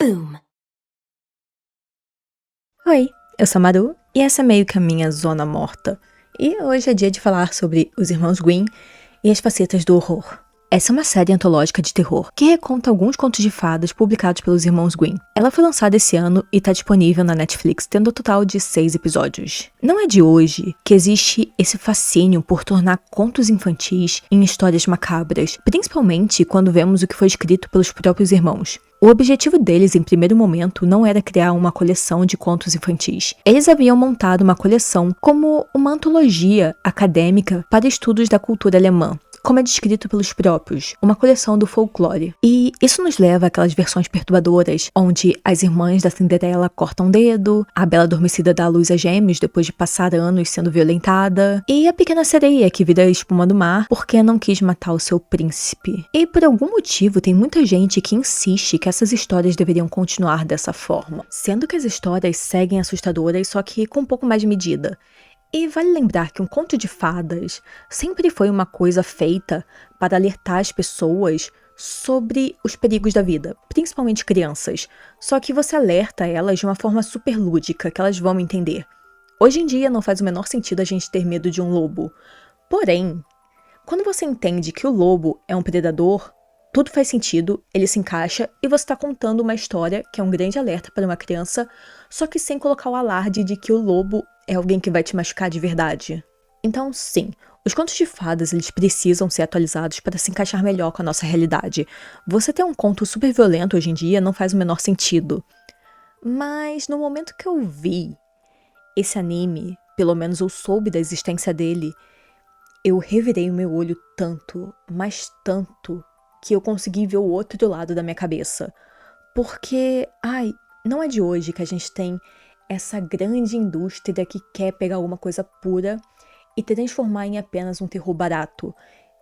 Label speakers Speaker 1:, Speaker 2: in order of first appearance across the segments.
Speaker 1: Boom!
Speaker 2: Oi, eu sou a Maru e essa é meio que a minha zona morta. E hoje é dia de falar sobre os irmãos Grimm e as facetas do horror. Essa é uma série antológica de terror que reconta alguns contos de fadas publicados pelos irmãos Grimm. Ela foi lançada esse ano e está disponível na Netflix, tendo um total de 6 episódios. Não é de hoje que existe esse fascínio por tornar contos infantis em histórias macabras, principalmente quando vemos o que foi escrito pelos próprios irmãos. O objetivo deles, em primeiro momento, não era criar uma coleção de contos infantis. Eles haviam montado uma coleção como uma antologia acadêmica para estudos da cultura alemã, como é descrito pelos próprios, uma coleção do folclore. E isso nos leva àquelas versões perturbadoras, onde as irmãs da Cinderela cortam o dedo, a Bela Adormecida dá à luz a gêmeos depois de passar anos sendo violentada, e a Pequena Sereia que vira espuma do mar porque não quis matar o seu príncipe. E por algum motivo tem muita gente que insiste que essas histórias deveriam continuar dessa forma, sendo que as histórias seguem assustadoras, só que com um pouco mais de medida. E vale lembrar que um conto de fadas sempre foi uma coisa feita para alertar as pessoas sobre os perigos da vida, principalmente crianças. Só que você alerta elas de uma forma super lúdica, que elas vão entender. Hoje em dia não faz o menor sentido a gente ter medo de um lobo. Porém, quando você entende que o lobo é um predador, tudo faz sentido, ele se encaixa e você está contando uma história que é um grande alerta para uma criança, só que sem colocar o alarde de que o lobo é alguém que vai te machucar de verdade. Então, sim, os contos de fadas eles precisam ser atualizados para se encaixar melhor com a nossa realidade. Você ter um conto super violento hoje em dia não faz o menor sentido. Mas no momento que eu vi esse anime, pelo menos eu soube da existência dele, eu revirei o meu olho tanto, mas tanto, que eu consegui ver o outro lado da minha cabeça. Porque, não é de hoje que a gente tem essa grande indústria que quer pegar alguma coisa pura e transformar em apenas um terror barato.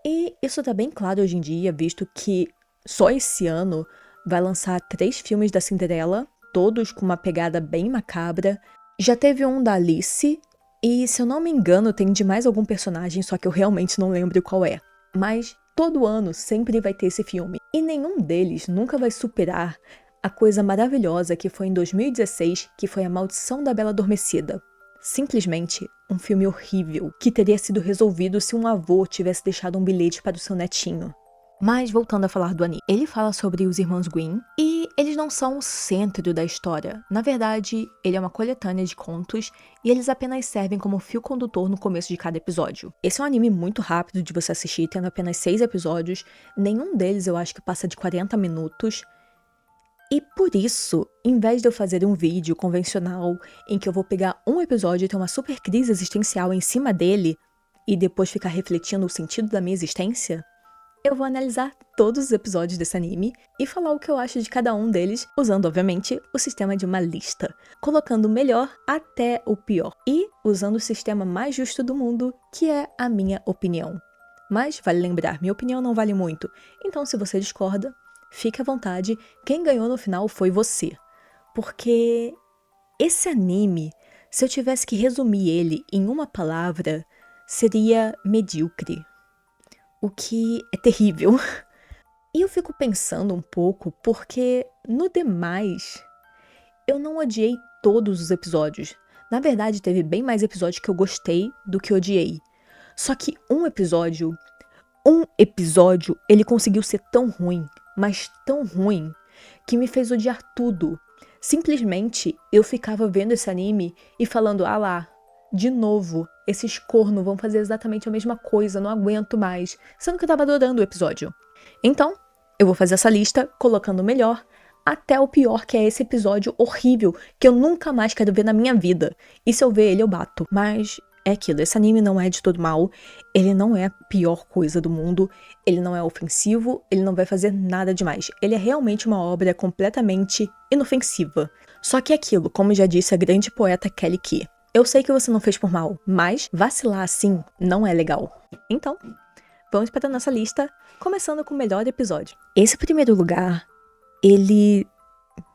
Speaker 2: E isso tá bem claro hoje em dia, visto que só esse ano vai lançar 3 filmes da Cinderela, todos com uma pegada bem macabra. Já teve um da Alice, e se eu não me engano tem de mais algum personagem, só que eu realmente não lembro qual é. Mas todo ano sempre vai ter esse filme, e nenhum deles nunca vai superar a coisa maravilhosa que foi em 2016, que foi A Maldição da Bela Adormecida. Simplesmente um filme horrível, que teria sido resolvido se um avô tivesse deixado um bilhete para o seu netinho. Mas voltando a falar do anime, ele fala sobre os irmãos Grimm, e eles não são o centro da história. Na verdade, ele é uma coletânea de contos, e eles apenas servem como fio condutor no começo de cada episódio. Esse é um anime muito rápido de você assistir, tendo apenas 6 episódios, nenhum deles eu acho que passa de 40 minutos, e por isso, em vez de eu fazer um vídeo convencional em que eu vou pegar um episódio e ter uma super crise existencial em cima dele e depois ficar refletindo o sentido da minha existência, eu vou analisar todos os episódios desse anime e falar o que eu acho de cada um deles, usando, obviamente, o sistema de uma lista, colocando o melhor até o pior e usando o sistema mais justo do mundo, que é a minha opinião. Mas vale lembrar, minha opinião não vale muito, então se você discorda, fique à vontade, quem ganhou no final foi você. Porque esse anime, se eu tivesse que resumir ele em uma palavra, seria medíocre. O que é terrível. E eu fico pensando um pouco porque, no demais, eu não odiei todos os episódios. Na verdade, teve bem mais episódios que eu gostei do que odiei. Só que um episódio, ele conseguiu ser tão ruim, mas tão ruim, que me fez odiar tudo. Simplesmente, eu ficava vendo esse anime e falando, lá, de novo, esses cornos vão fazer exatamente a mesma coisa, não aguento mais, sendo que eu tava adorando o episódio. Então, eu vou fazer essa lista, colocando o melhor até o pior, que é esse episódio horrível, que eu nunca mais quero ver na minha vida. E se eu ver ele, eu bato. Mas é aquilo, esse anime não é de todo mal, ele não é a pior coisa do mundo, ele não é ofensivo, ele não vai fazer nada demais. Ele é realmente uma obra completamente inofensiva. Só que é aquilo, como já disse a grande poeta Kelly Key, eu sei que você não fez por mal, mas vacilar assim não é legal. Então, vamos para a nossa lista, começando com o melhor episódio. Esse primeiro lugar,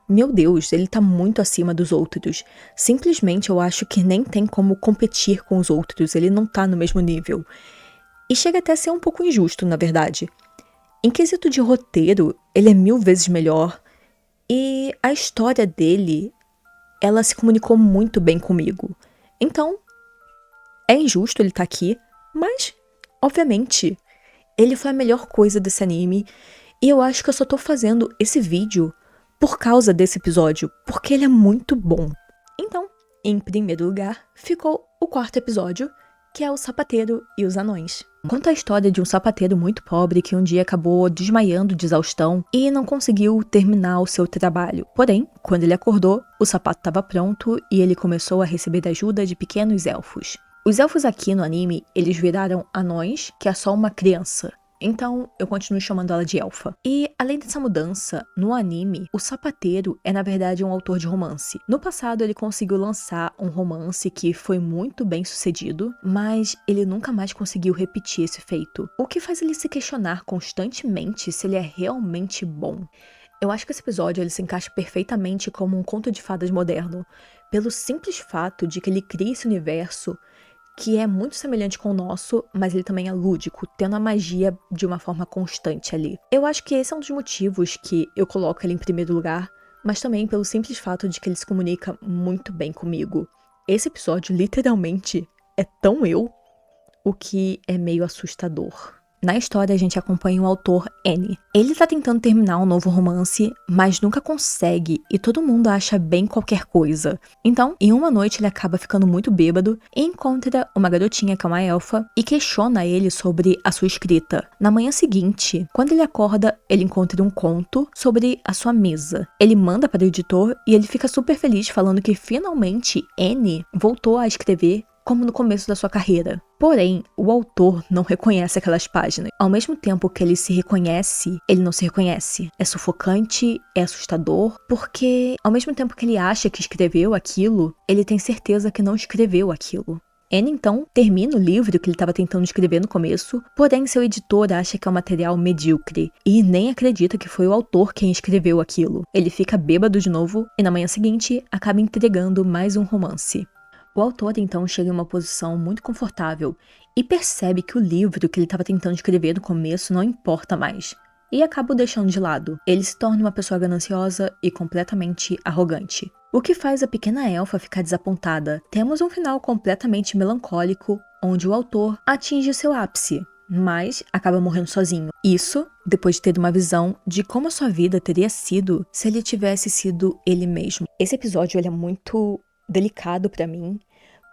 Speaker 2: meu Deus, ele tá muito acima dos outros. Simplesmente eu acho que nem tem como competir com os outros, ele não tá no mesmo nível. E chega até a ser um pouco injusto, na verdade. Em quesito de roteiro, ele é 1000 vezes melhor. E a história dele, ela se comunicou muito bem comigo. Então, é injusto ele estar aqui, mas, obviamente, ele foi a melhor coisa desse anime. E eu acho que eu só tô fazendo esse vídeo por causa desse episódio, porque ele é muito bom. Então, em primeiro lugar, ficou o quarto episódio, que é o sapateiro e os anões. Conta a história de um sapateiro muito pobre que um dia acabou desmaiando de exaustão e não conseguiu terminar o seu trabalho. Porém, quando ele acordou, o sapato estava pronto e ele começou a receber ajuda de pequenos elfos. Os elfos aqui no anime, eles viraram anões, que é só uma criança. Então, eu continuo chamando ela de elfa. E, além dessa mudança, no anime, o sapateiro é, na verdade, um autor de romance. No passado, ele conseguiu lançar um romance que foi muito bem sucedido, mas ele nunca mais conseguiu repetir esse feito. O que faz ele se questionar constantemente se ele é realmente bom. Eu acho que esse episódio ele se encaixa perfeitamente como um conto de fadas moderno, pelo simples fato de que ele cria esse universo que é muito semelhante com o nosso, mas ele também é lúdico, tendo a magia de uma forma constante ali. Eu acho que esse é um dos motivos que eu coloco ele em primeiro lugar, mas também pelo simples fato de que ele se comunica muito bem comigo. Esse episódio, literalmente, é tão eu, o que é meio assustador. Na história, a gente acompanha o autor N. Ele tá tentando terminar um novo romance, mas nunca consegue, e todo mundo acha bem qualquer coisa. Então, em uma noite, ele acaba ficando muito bêbado e encontra uma garotinha que é uma elfa e questiona ele sobre a sua escrita. Na manhã seguinte, quando ele acorda, ele encontra um conto sobre a sua mesa. Ele manda para o editor e ele fica super feliz falando que finalmente N voltou a escrever como no começo da sua carreira. Porém, o autor não reconhece aquelas páginas. Ao mesmo tempo que ele se reconhece, ele não se reconhece. É sufocante, é assustador, porque ao mesmo tempo que ele acha que escreveu aquilo, ele tem certeza que não escreveu aquilo. N, então, termina o livro que ele estava tentando escrever no começo, porém seu editor acha que é um material medíocre e nem acredita que foi o autor quem escreveu aquilo. Ele fica bêbado de novo e na manhã seguinte acaba entregando mais um romance. O autor, então, chega em uma posição muito confortável e percebe que o livro que ele estava tentando escrever no começo não importa mais, e acaba o deixando de lado. Ele se torna uma pessoa gananciosa e completamente arrogante, o que faz a pequena elfa ficar desapontada. Temos um final completamente melancólico, onde o autor atinge seu ápice, mas acaba morrendo sozinho. Isso depois de ter uma visão de como a sua vida teria sido se ele tivesse sido ele mesmo. Esse episódio ele é muito delicado pra mim,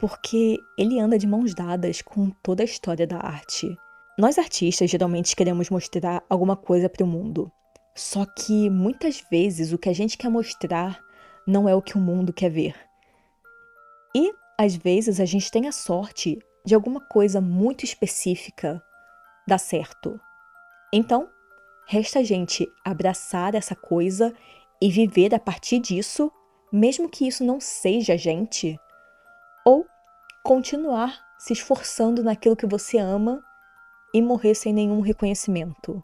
Speaker 2: porque ele anda de mãos dadas com toda a história da arte. Nós artistas geralmente queremos mostrar alguma coisa para o mundo, só que muitas vezes o que a gente quer mostrar não é o que o mundo quer ver. E às vezes a gente tem a sorte de alguma coisa muito específica dar certo. Então, resta a gente abraçar essa coisa e viver a partir disso, mesmo que isso não seja a gente, ou continuar se esforçando naquilo que você ama e morrer sem nenhum reconhecimento,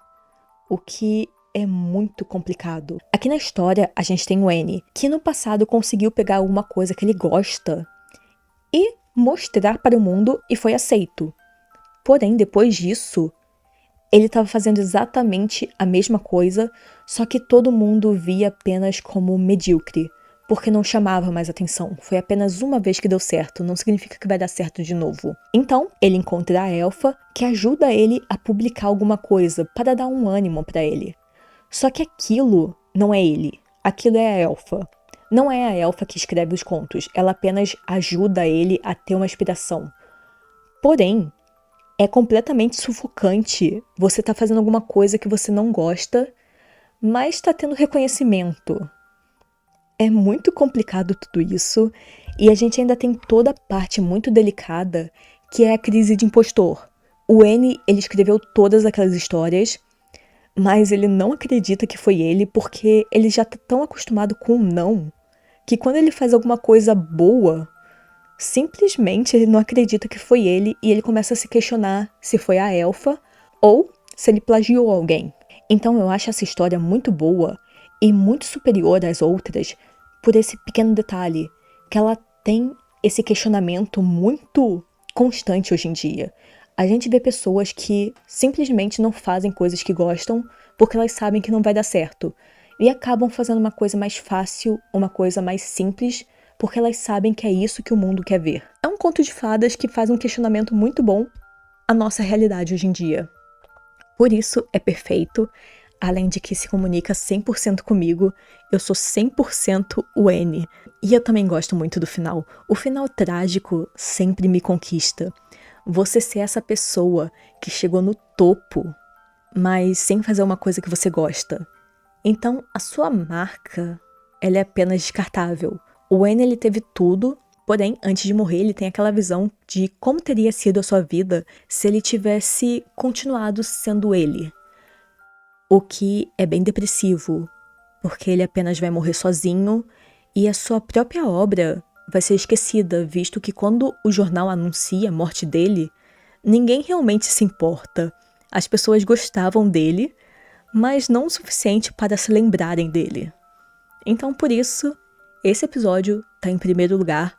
Speaker 2: o que é muito complicado. Aqui na história, a gente tem o N, que no passado conseguiu pegar alguma coisa que ele gosta e mostrar para o mundo e foi aceito. Porém, depois disso, ele estava fazendo exatamente a mesma coisa, só que todo mundo via apenas como medíocre, porque não chamava mais atenção. Foi apenas uma vez que deu certo, não significa que vai dar certo de novo. Então, ele encontra a elfa, que ajuda ele a publicar alguma coisa, para dar um ânimo para ele. Só que aquilo não é ele, aquilo é a elfa. Não é a elfa que escreve os contos, ela apenas ajuda ele a ter uma inspiração. Porém, é completamente sufocante você tá fazendo alguma coisa que você não gosta, mas está tendo reconhecimento. É muito complicado tudo isso, e a gente ainda tem toda a parte muito delicada, que é a crise de impostor. O N, ele escreveu todas aquelas histórias, mas ele não acredita que foi ele, porque ele já tá tão acostumado com o não, que quando ele faz alguma coisa boa, simplesmente ele não acredita que foi ele, e ele começa a se questionar se foi a elfa, ou se ele plagiou alguém. Então eu acho essa história muito boa, e muito superior às outras, por esse pequeno detalhe, que ela tem esse questionamento muito constante hoje em dia. A gente vê pessoas que simplesmente não fazem coisas que gostam porque elas sabem que não vai dar certo. e acabam fazendo uma coisa mais fácil, uma coisa mais simples, porque elas sabem que é isso que o mundo quer ver. É um conto de fadas que faz um questionamento muito bom à nossa realidade hoje em dia. Por isso é perfeito, além de que se comunica 100% comigo, eu sou 100% o N. E eu também gosto muito do final. O final trágico sempre me conquista. Você ser essa pessoa que chegou no topo, mas sem fazer uma coisa que você gosta. Então, a sua marca, ela é apenas descartável. O N, ele teve tudo, porém, antes de morrer, ele tem aquela visão de como teria sido a sua vida se ele tivesse continuado sendo ele. O que é bem depressivo, porque ele apenas vai morrer sozinho e a sua própria obra vai ser esquecida, visto que quando o jornal anuncia a morte dele, ninguém realmente se importa. As pessoas gostavam dele, mas não o suficiente para se lembrarem dele. Então, por isso, esse episódio tá em primeiro lugar,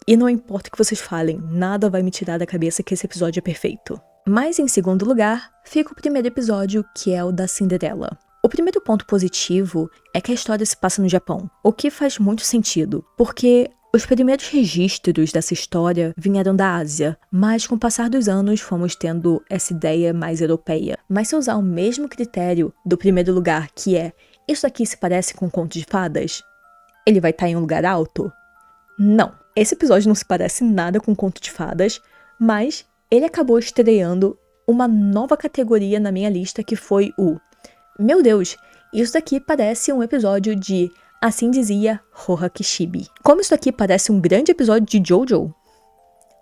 Speaker 2: e não importa o que vocês falem, nada vai me tirar da cabeça que esse episódio é perfeito. Mas em segundo lugar, fica o primeiro episódio, que é o da Cinderela. O primeiro ponto positivo é que a história se passa no Japão, o que faz muito sentido, porque os primeiros registros dessa história vieram da Ásia, mas com o passar dos anos fomos tendo essa ideia mais europeia. Mas se eu usar o mesmo critério do primeiro lugar, que é isso aqui se parece com um conto de fadas, ele vai estar em um lugar alto? Não. Esse episódio não se parece nada com um conto de fadas, mas ele acabou estreando uma nova categoria na minha lista, que foi o meu Deus, isso daqui parece um episódio de Assim Dizia Roha Kishibe. Como isso aqui parece um grande episódio de Jojo,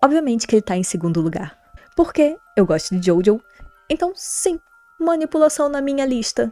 Speaker 2: obviamente que ele tá em segundo lugar. Porque eu gosto de Jojo, então sim, manipulação na minha lista.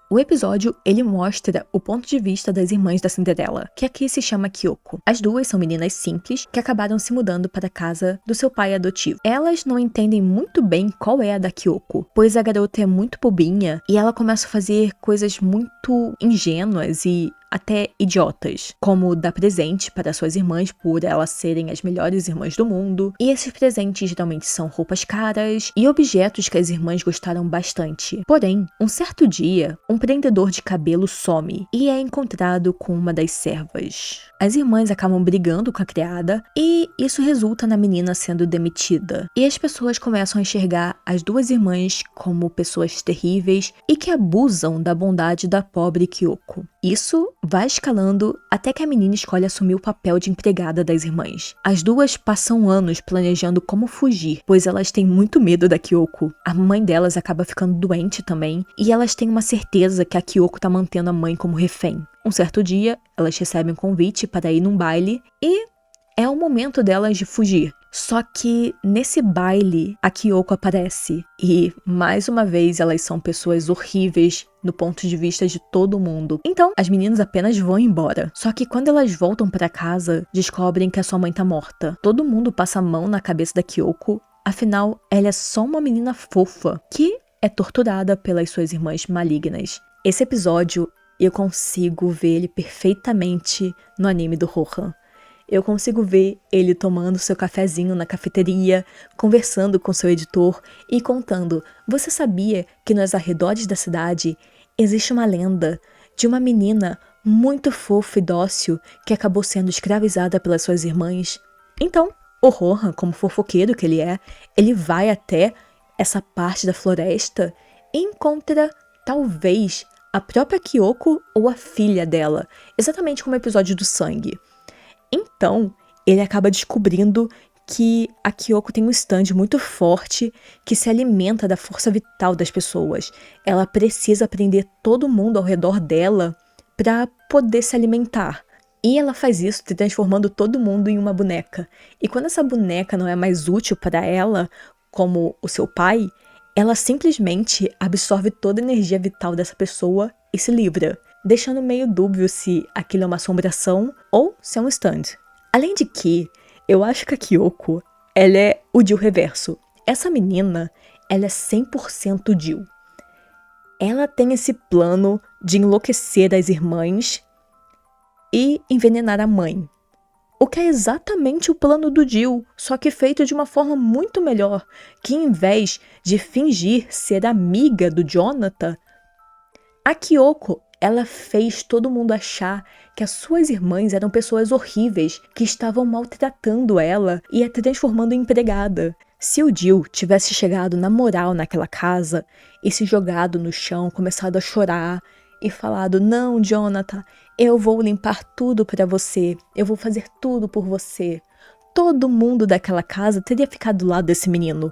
Speaker 2: O episódio, ele mostra o ponto de vista das irmãs da Cinderela, que aqui se chama Kyoko. As duas são meninas simples que acabaram se mudando para a casa do seu pai adotivo. Elas não entendem muito bem qual é a da Kyoko, pois a garota é muito bobinha e ela começa a fazer coisas muito ingênuas e até idiotas, como dar presente para suas irmãs por elas serem as melhores irmãs do mundo, e esses presentes geralmente são roupas caras e objetos que as irmãs gostaram bastante. Porém, um certo dia, um prendedor de cabelo some e é encontrado com uma das servas. As irmãs acabam brigando com a criada e isso resulta na menina sendo demitida. E as pessoas começam a enxergar as duas irmãs como pessoas terríveis e que abusam da bondade da pobre Kyoko. Isso vai escalando até que a menina escolhe assumir o papel de empregada das irmãs. As duas passam anos planejando como fugir, pois elas têm muito medo da Kyoko. A mãe delas acaba ficando doente também, e elas têm uma certeza que a Kyoko tá mantendo a mãe como refém. Um certo dia, elas recebem um convite para ir num baile, e é o momento delas de fugir. Só que nesse baile, a Kyoko aparece e, mais uma vez, elas são pessoas horríveis no ponto de vista de todo mundo. Então, as meninas apenas vão embora. Só que quando elas voltam para casa, descobrem que a sua mãe tá morta. Todo mundo passa a mão na cabeça da Kyoko, afinal, ela é só uma menina fofa que é torturada pelas suas irmãs malignas. Esse episódio, eu consigo ver ele perfeitamente no anime do Rohan. Eu consigo ver ele tomando seu cafezinho na cafeteria, conversando com seu editor e contando: você sabia que nos arredores da cidade existe uma lenda de uma menina muito fofa e dócil que acabou sendo escravizada pelas suas irmãs? Então, o Rohan, como fofoqueiro que ele é, ele vai até essa parte da floresta e encontra, talvez, a própria Kyoko ou a filha dela, exatamente como o episódio do sangue. Então, ele acaba descobrindo que a Kyoko tem um stand muito forte que se alimenta da força vital das pessoas. Ela precisa prender todo mundo ao redor dela para poder se alimentar. E ela faz isso transformando todo mundo em uma boneca. E quando essa boneca não é mais útil para ela, como o seu pai, ela simplesmente absorve toda a energia vital dessa pessoa e se livra, deixando meio dúbio se aquilo é uma assombração ou se é um stand. Além de que, eu acho que a Kyoko, ela é o Jill reverso. Essa menina, ela é 100% Jill. Ela tem esse plano de enlouquecer as irmãs e envenenar a mãe. O que é exatamente o plano do Jill, só que feito de uma forma muito melhor, que em vez de fingir ser amiga do Jonathan, a Kyoko, Ela fez todo mundo achar que as suas irmãs eram pessoas horríveis, que estavam maltratando ela e a transformando em empregada. Se o Jill tivesse chegado na moral naquela casa e se jogado no chão, começado a chorar e falado: "Não, Jonathan, eu vou limpar tudo pra você, eu vou fazer tudo por você", todo mundo daquela casa teria ficado do lado desse menino.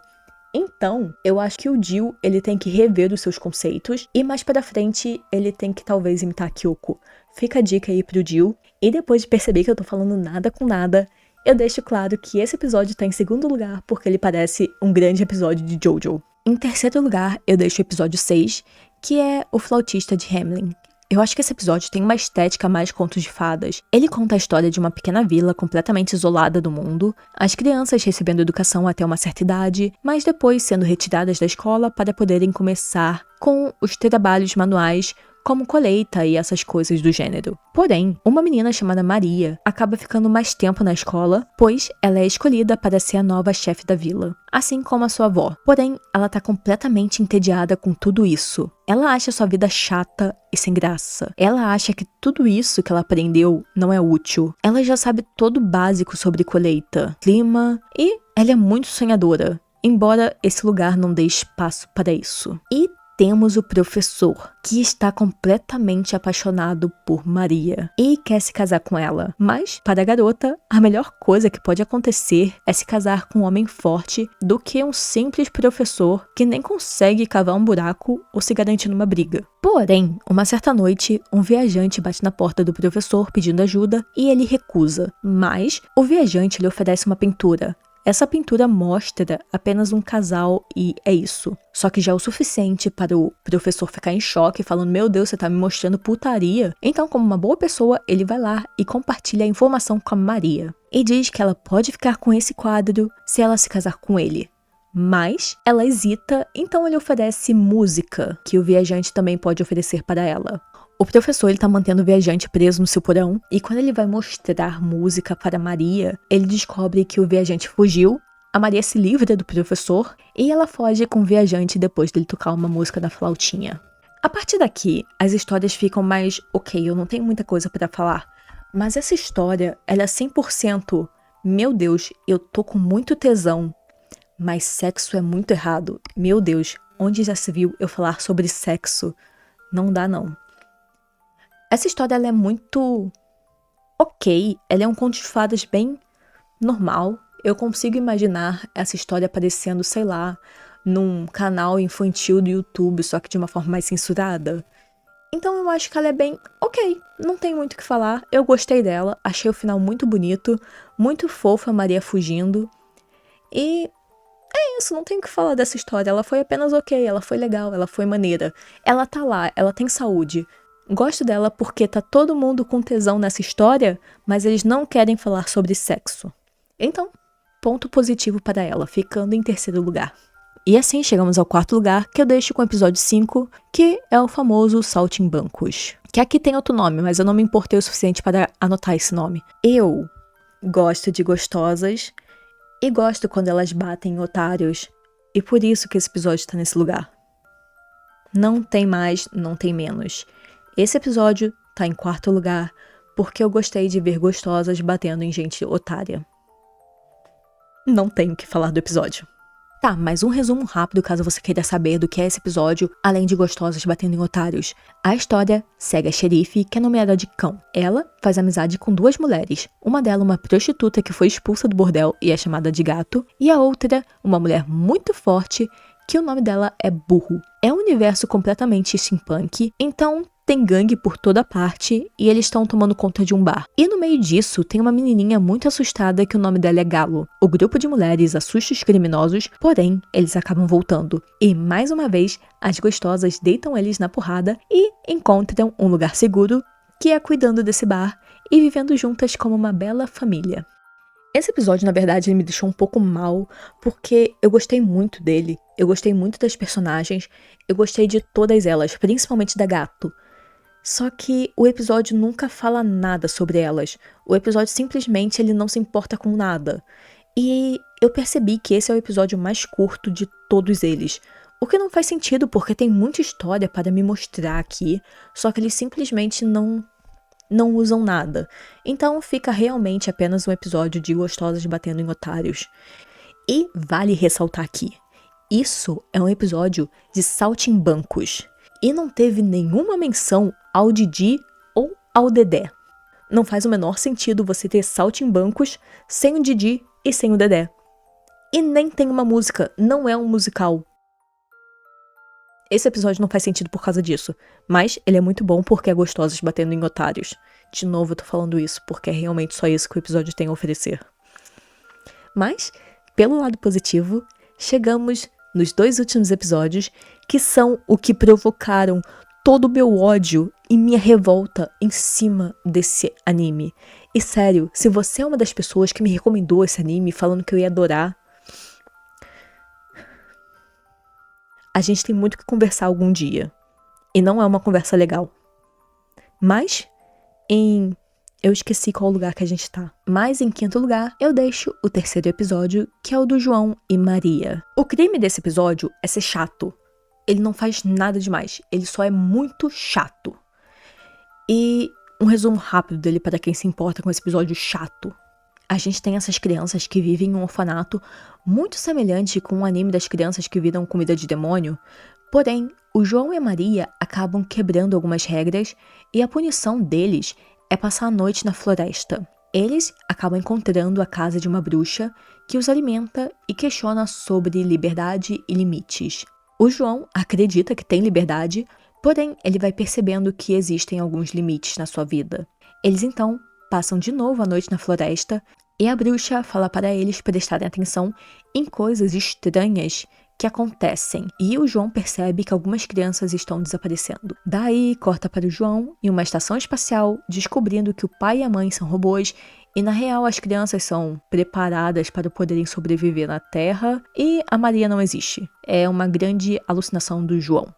Speaker 2: Então, eu acho que o Jill, ele tem que rever os seus conceitos e mais pra frente ele tem que talvez imitar a Kyoko. Fica a dica aí pro Jill. E depois de perceber que eu tô falando nada com nada, eu deixo claro que esse episódio tá em segundo lugar porque ele parece um grande episódio de Jojo. Em terceiro lugar, eu deixo o episódio 6, que é o flautista de Hamelin. Eu acho que esse episódio tem uma estética mais contos de fadas. Ele conta a história de uma pequena vila completamente isolada do mundo, as crianças recebendo educação até uma certa idade, mas depois sendo retiradas da escola para poderem começar com os trabalhos manuais, como colheita e essas coisas do gênero. Porém, uma menina chamada Maria acaba ficando mais tempo na escola, pois ela é escolhida para ser a nova chefe da vila, assim como a sua avó. Porém, ela tá completamente entediada com tudo isso. Ela acha sua vida chata e sem graça. Ela acha que tudo isso que ela aprendeu não é útil. Ela já sabe todo o básico sobre colheita, clima e ela é muito sonhadora, embora esse lugar não dê espaço para isso. E temos o professor, que está completamente apaixonado por Maria e quer se casar com ela. Mas, para a garota, a melhor coisa que pode acontecer é se casar com um homem forte do que um simples professor que nem consegue cavar um buraco ou se garantir numa briga. Porém, uma certa noite, um viajante bate na porta do professor pedindo ajuda e ele recusa. Mas, o viajante lhe oferece uma pintura. Essa pintura mostra apenas um casal e é isso. Só que já é o suficiente para o professor ficar em choque, falando: "Meu Deus, você tá me mostrando putaria". Então, como uma boa pessoa, ele vai lá e compartilha a informação com a Maria. E diz que ela pode ficar com esse quadro se ela se casar com ele. Mas ela hesita, então ele oferece música, que o viajante também pode oferecer para ela. O professor ele tá mantendo o viajante preso no seu porão, e quando ele vai mostrar música para Maria, ele descobre que o viajante fugiu, a Maria se livra do professor, e ela foge com o viajante depois dele tocar uma música da flautinha. A partir daqui, as histórias ficam mais ok, eu não tenho muita coisa para falar, mas essa história, ela é 100%, meu Deus, eu tô com muito tesão, mas sexo é muito errado. Meu Deus, onde já se viu eu falar sobre sexo? Não dá não. Essa história ela é muito ok, ela é um conto de fadas bem normal. Eu consigo imaginar essa história aparecendo, sei lá, num canal infantil do YouTube, só que de uma forma mais censurada. Então eu acho que ela é bem ok, não tem muito o que falar. Eu gostei dela, achei o final muito bonito, muito fofo a Maria fugindo. E é isso, não tem o que falar dessa história. Ela foi apenas ok, ela foi legal, ela foi maneira. Ela tá lá, ela tem saúde. Gosto dela porque tá todo mundo com tesão nessa história, mas eles não querem falar sobre sexo. Então, ponto positivo para ela, ficando em terceiro lugar. E assim chegamos ao quarto lugar, que eu deixo com o episódio 5, que é o famoso Saltimbancos. Que aqui tem outro nome, mas eu não me importei o suficiente para anotar esse nome. Eu gosto de gostosas e gosto quando elas batem em otários, e por isso que esse episódio tá nesse lugar. Não tem mais, não tem menos. Esse episódio tá em quarto lugar porque eu gostei de ver gostosas batendo em gente otária. Não tenho o que falar do episódio. Tá, mas um resumo rápido caso você queira saber do que é esse episódio, além de gostosas batendo em otários. A história segue a xerife, que é nomeada de Cão. Ela faz amizade com duas mulheres. Uma delas uma prostituta que foi expulsa do bordel e é chamada de Gato, e a outra, uma mulher muito forte, que o nome dela é Burro. É um universo completamente steampunk, então tem gangue por toda parte e eles estão tomando conta de um bar. E no meio disso tem uma menininha muito assustada que o nome dela é Galo. O grupo de mulheres assusta os criminosos, porém eles acabam voltando. E mais uma vez as gostosas deitam eles na porrada e encontram um lugar seguro, que é cuidando desse bar e vivendo juntas como uma bela família. Esse episódio, na verdade, ele me deixou um pouco mal, porque eu gostei muito dele, eu gostei muito das personagens, eu gostei de todas elas, principalmente da Gato. Só que o episódio nunca fala nada sobre elas, o episódio simplesmente ele não se importa com nada. E eu percebi que esse é o episódio mais curto de todos eles. O que não faz sentido, porque tem muita história para me mostrar aqui, só que eles simplesmente não usam nada. Então fica realmente apenas um episódio de gostosas batendo em otários. E vale ressaltar aqui, isso é um episódio de saltimbancos. E não teve nenhuma menção ao Didi ou ao Dedé. Não faz o menor sentido você ter saltimbancos sem o Didi e sem o Dedé. E nem tem uma música, não é um musical. Esse episódio não faz sentido por causa disso, mas ele é muito bom porque é gostosas batendo em otários. De novo eu tô falando isso, porque é realmente só isso que o episódio tem a oferecer. Mas, pelo lado positivo, chegamos nos 2 últimos episódios, que são o que provocaram todo o meu ódio e minha revolta em cima desse anime. E sério, se você é uma das pessoas que me recomendou esse anime falando que eu ia adorar, a gente tem muito que conversar algum dia. E não é uma conversa legal. Mas, eu esqueci qual lugar que a gente tá. Mas em quinto lugar, eu deixo o terceiro episódio, que é o do João e Maria. O crime desse episódio é ser chato. Ele não faz nada demais. Ele só é muito chato. E um resumo rápido dele para quem se importa com esse episódio chato. A gente tem essas crianças que vivem em um orfanato muito semelhante com o anime das crianças que viram comida de demônio, porém, o João e a Maria acabam quebrando algumas regras e a punição deles é passar a noite na floresta. Eles acabam encontrando a casa de uma bruxa que os alimenta e questiona sobre liberdade e limites. O João acredita que tem liberdade, porém, ele vai percebendo que existem alguns limites na sua vida. Eles então passam de novo a noite na floresta e a bruxa fala para eles prestarem atenção em coisas estranhas que acontecem. E o João percebe que algumas crianças estão desaparecendo. Daí, corta para o João em uma estação espacial, descobrindo que o pai e a mãe são robôs e, na real, as crianças são preparadas para poderem sobreviver na Terra e a Maria não existe. É uma grande alucinação do João.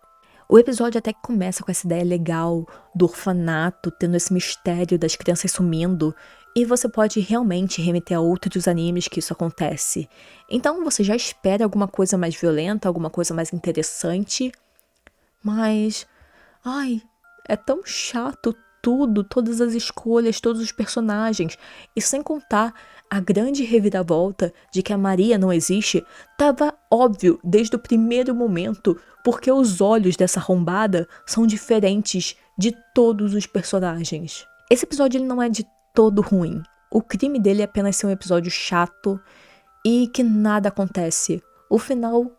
Speaker 2: O episódio até que começa com essa ideia legal do orfanato, tendo esse mistério das crianças sumindo, e você pode realmente remeter a outros animes que isso acontece. Então você já espera alguma coisa mais violenta, alguma coisa mais interessante, mas... é tão chato tudo, todas as escolhas, todos os personagens, e sem contar a grande reviravolta de que a Maria não existe, tava óbvio desde o primeiro momento, porque os olhos dessa arrombada são diferentes de todos os personagens. Esse episódio ele não é de todo ruim. O crime dele é apenas ser um episódio chato e que nada acontece. O final,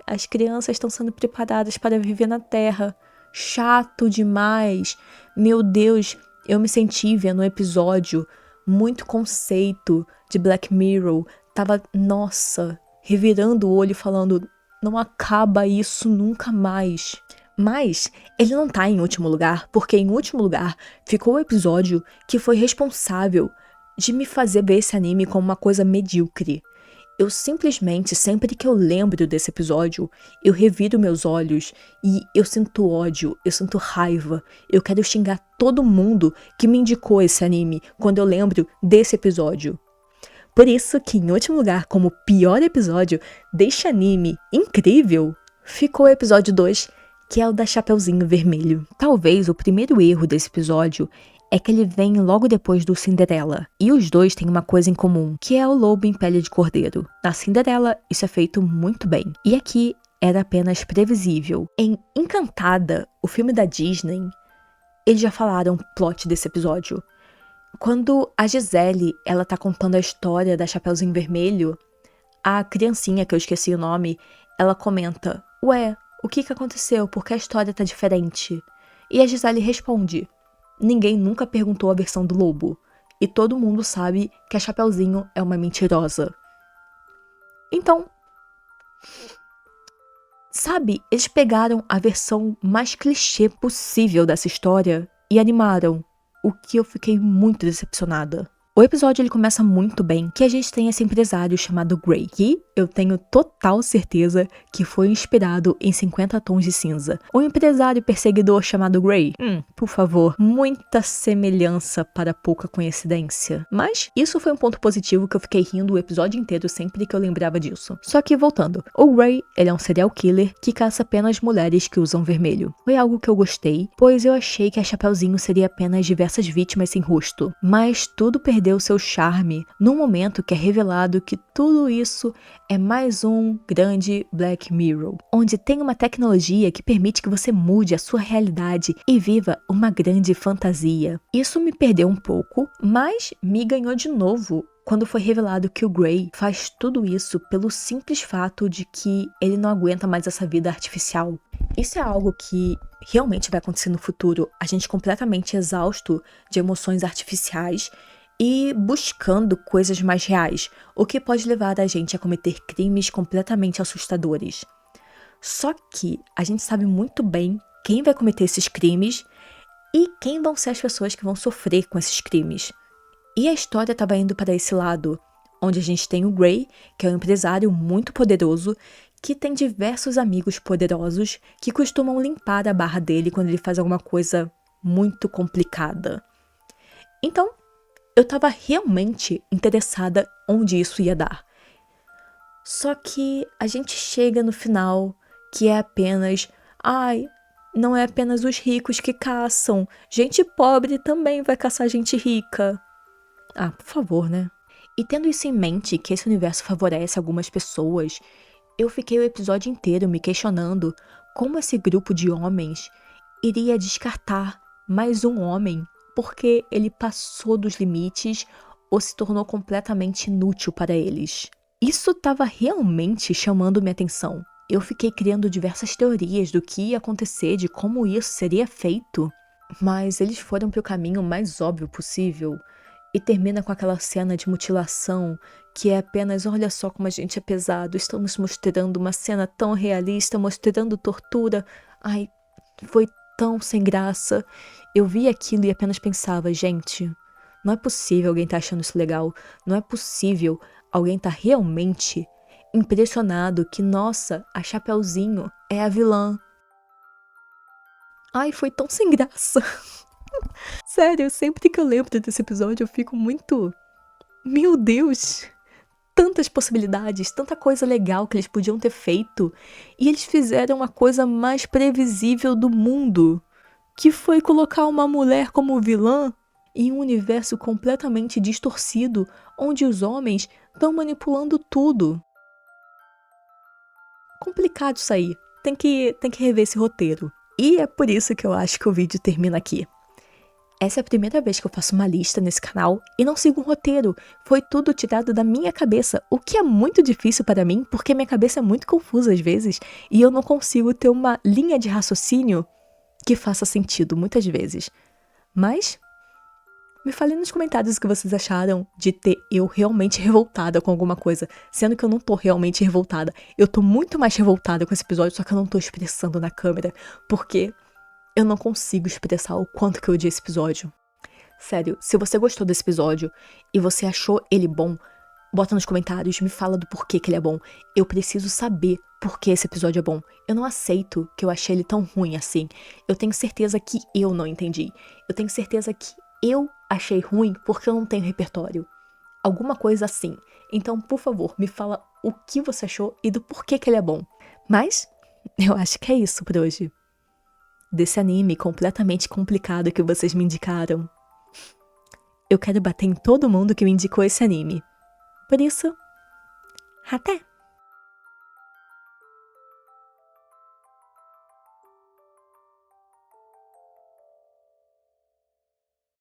Speaker 2: as crianças estão sendo preparadas para viver na Terra. Chato demais. Meu Deus, eu me senti vendo um episódio muito conceito de Black Mirror. Tava, nossa, revirando o olho falando, não acaba isso nunca mais. Mas ele não tá em último lugar, porque em último lugar ficou o episódio que foi responsável de me fazer ver esse anime como uma coisa medíocre. Eu simplesmente, sempre que eu lembro desse episódio, eu reviro meus olhos e eu sinto ódio, eu sinto raiva. Eu quero xingar todo mundo que me indicou esse anime quando eu lembro desse episódio. Por isso que, em último lugar, como pior episódio deste anime incrível, ficou o episódio 2, que é o da Chapeuzinho Vermelho. Talvez o primeiro erro desse episódio é que ele vem logo depois do Cinderela. E os dois têm uma coisa em comum, que é o lobo em pele de cordeiro. Na Cinderela, isso é feito muito bem. E aqui, era apenas previsível. Em Encantada, o filme da Disney, eles já falaram o plot desse episódio. Quando a Gisele, ela tá contando a história da Chapeuzinho Vermelho, a criancinha, que eu esqueci o nome, ela comenta, ué, o que aconteceu? Por que a história tá diferente? E a Gisele responde, ninguém nunca perguntou a versão do lobo. E todo mundo sabe que a Chapeuzinho é uma mentirosa. Então, sabe, eles pegaram a versão mais clichê possível dessa história e animaram, o que eu fiquei muito decepcionada. O episódio ele começa muito bem, que a gente tem esse empresário chamado Grey, que eu tenho total certeza que foi inspirado em 50 Tons de Cinza. Um empresário perseguidor chamado Grey? Por favor, muita semelhança para pouca coincidência. Mas isso foi um ponto positivo que eu fiquei rindo o episódio inteiro sempre que eu lembrava disso. Só que voltando, o Grey, ele é um serial killer que caça apenas mulheres que usam vermelho. Foi algo que eu gostei, pois eu achei que a Chapeuzinho seria apenas diversas vítimas sem rosto. Mas tudo perdeu seu charme no momento que é revelado que tudo isso é mais um grande Black Mirror, onde tem uma tecnologia que permite que você mude a sua realidade e viva uma grande fantasia. Isso me perdeu um pouco, mas me ganhou de novo quando foi revelado que o Grey faz tudo isso pelo simples fato de que ele não aguenta mais essa vida artificial. Isso é algo que realmente vai acontecer no futuro, a gente completamente exausto de emoções artificiais e buscando coisas mais reais, o que pode levar a gente a cometer crimes completamente assustadores. Só que a gente sabe muito bem quem vai cometer esses crimes e quem vão ser as pessoas que vão sofrer com esses crimes. E a história estava indo para esse lado, onde a gente tem o Grey, que é um empresário muito poderoso, que tem diversos amigos poderosos que costumam limpar a barra dele quando ele faz alguma coisa muito complicada. Então, eu estava realmente interessada onde isso ia dar. Só que a gente chega no final que é apenas... não é apenas os ricos que caçam. Gente pobre também vai caçar gente rica. Por favor, né? E tendo isso em mente, que esse universo favorece algumas pessoas, eu fiquei o episódio inteiro me questionando como esse grupo de homens iria descartar mais um homem porque ele passou dos limites ou se tornou completamente inútil para eles. Isso estava realmente chamando minha atenção. Eu fiquei criando diversas teorias do que ia acontecer, de como isso seria feito, mas eles foram para o caminho mais óbvio possível e termina com aquela cena de mutilação que é apenas, olha só como a gente é pesado, estamos mostrando uma cena tão realista, mostrando tortura. Foi tão sem graça. Eu vi aquilo e apenas pensava, gente, não é possível alguém tá achando isso legal. Não é possível alguém tá realmente impressionado que, nossa, a Chapeuzinho é a vilã. Foi tão sem graça. Sério, sempre que eu lembro desse episódio eu fico muito... Meu Deus! Tantas possibilidades, tanta coisa legal que eles podiam ter feito. E eles fizeram a coisa mais previsível do mundo, que foi colocar uma mulher como vilã em um universo completamente distorcido, onde os homens estão manipulando tudo. Complicado isso aí. Tem que rever esse roteiro. E é por isso que eu acho que o vídeo termina aqui. Essa é a primeira vez que eu faço uma lista nesse canal e não sigo um roteiro. Foi tudo tirado da minha cabeça, o que é muito difícil para mim, porque minha cabeça é muito confusa às vezes e eu não consigo ter uma linha de raciocínio que faça sentido muitas vezes. Mas me falem nos comentários o que vocês acharam de ter eu realmente revoltada com alguma coisa, sendo que eu não tô realmente revoltada. Eu tô muito mais revoltada com esse episódio, só que eu não tô expressando na câmera, porque eu não consigo expressar o quanto que eu odiei esse episódio. Sério, se você gostou desse episódio e você achou ele bom, bota nos comentários, me fala do porquê que ele é bom. Eu preciso saber por que esse episódio é bom. Eu não aceito que eu achei ele tão ruim assim. Eu tenho certeza que eu não entendi. Eu tenho certeza que eu achei ruim porque eu não tenho repertório. Alguma coisa assim. Então, por favor, me fala o que você achou e do porquê que ele é bom. Mas, eu acho que é isso por hoje. Desse anime completamente complicado que vocês me indicaram. Eu quero bater em todo mundo que me indicou esse anime. Por isso, até!